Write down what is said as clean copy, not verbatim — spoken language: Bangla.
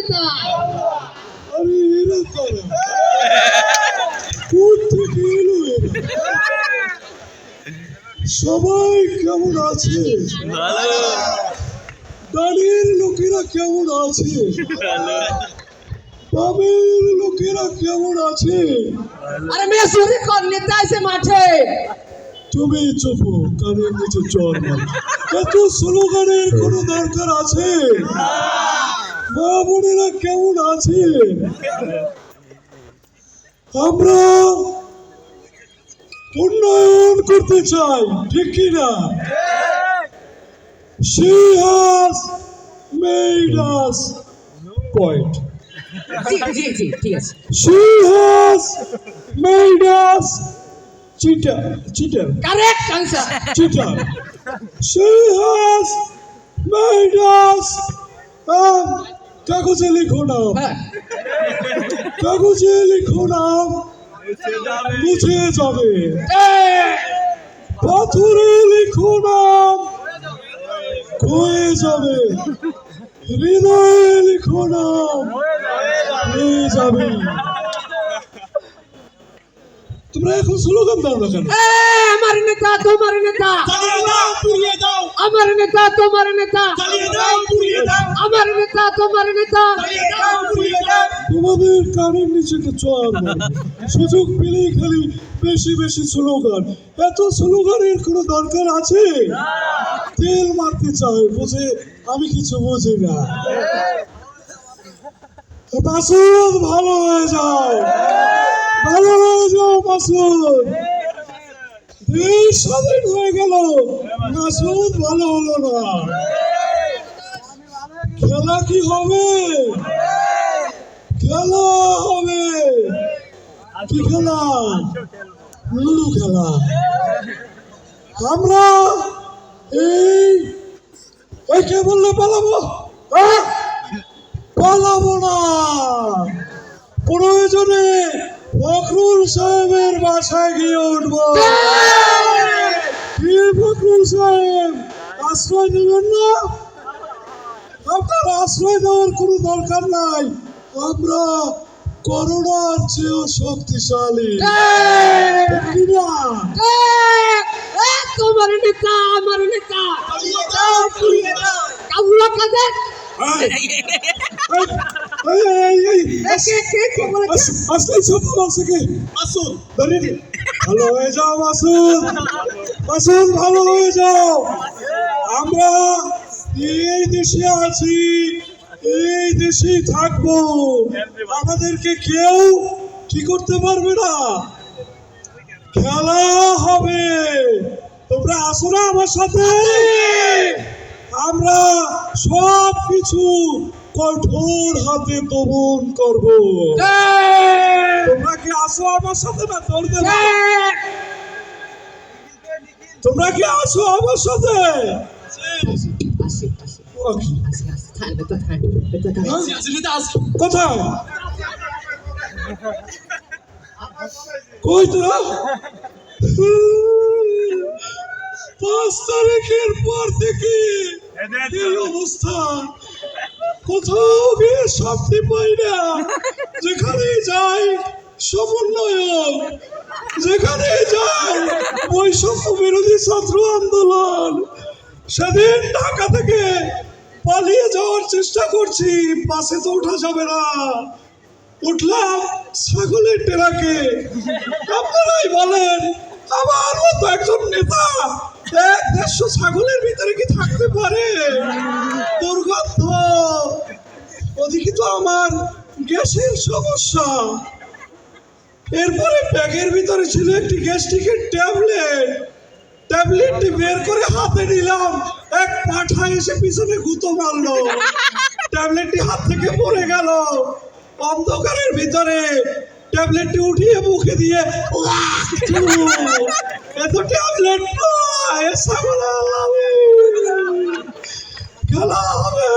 নেতা। আরে এরা কারা? কোথা থেকে এলো এরা? সবাই কেমন আছে? ডানের লোকেরা কেমন আছে? বামের লোকেরা কেমন আছে? আরে মেয়ে চুরি কর, নেতা আছে মাঠে। তুমি চুপ, কানের নিচে চর মার। এত স্লোগানের কোনো দরকার আছে? মা বোনেরা কেমন আছে? আমরা উন্নয়ন করতে চাই, ঠিক কিনা? She has made us point. জি জি জি ঠিক আছে। She has made us cheater. Correct answer. Cheater. She has made us কাগজে লিখো নাম, হ্যাঁ কাগজে লিখো নাম, মুছে যাবে। পাথরে লিখো নাম, ক্ষয়ে যাবে। হৃদয়ে লিখো নাম, হয়ে যাবে। তোমরা এখন স্লোগান দাও না কেন? আমার নেতা তোমার নেতা, আমার নেতা তোমার নেতা, আমার নেতা তোমার নেতা। তোমাদের কানের নিচে তো চর মারবো। সুযোগ পেলেই খালি বেশি বেশি স্লোগান। এত স্লোগানের কোনো দরকার আছে? তেল মারতে চাই, বুঝে আমি কিছু বুঝি না। মাসুদ ভালো হয়ে যাও, ভালো হয়ে যাও মাসুদ। দেশ স্বাধীন হয়ে গেল, মাসুদ ভালো হলো না। খেলা কি হবে? খেলা হবে। কি খেলা? লুডু খেলা। আমরা এই কে বললে পালাবো? পালাবো না। প্রয়োজনে ফখরুল সাহেবের বাসায় গিয়ে উঠবো। কি ফখরুল সাহেব, আশ্রয় দেবেন না? আপনার আশ্রয় দেওয়ার কোনো দরকার নাই। আমরা করোনার চেয়েও শক্তিশালী, ঠিক না? তোমার নেতা আমার নেতা। কাউলা কাদের আসলে সব বলছে কি? মাসুদ ভালো হয়ে যাও, মাসুদ, মাসুদ ভালো হয়ে যাও। আমরা এই দেশে আছি, এই দেশেই থাকবো। আমাদেরকে কেউ কি করতে পারবে না। খেলা হবে, তোমরা আসো না আমার সাথে? আমরা সব কিছু কঠোর হাতে দমন করব। তোমরা কি আসো আমার সাথে না দৌড় দেবে? তোমরা কি আসো আমার সাথে? কোথায়? কই তোরা? 5 তারিখের পর থেকে এই অবস্থা। কোথাও গিয়ে শান্তি পাই না। যেখানে যাই সমন্বয়ক, যেখানে যাই বৈষম্য বিরোধী ছাত্র আন্দোলন। সেদিন ঢাকা থেকে পালিয়ে যাওয়ার চেষ্টা করছি, বাসে তো ওঠা যাবে না। উঠলাম ছাগলের টেরাকে। আপনারাই বলেন, আমার মতো একজন নেতা 150 ছাগলের ভিতরে কি থাকতে পারে? দুর্গন্ধ। ওদিকে তো আমার গ্যাসের সমস্যা। এরপরে ব্যাগের ভিতরে ছিল একটি গ্যাস্ট্রিকের ট্যাবলেটটি বের করে হাতে নিলাম, এক পাঠা এসে পিছনে গুঁতো মারলো। ট্যাবলেটটি হাত থেকে পড়ে গেল। অন্ধকারের ভিতরে ট্যাবলেটটি উঠিয়ে মুখে দিয়ে এত ট্যাবলেট নয়, খেলা হবে।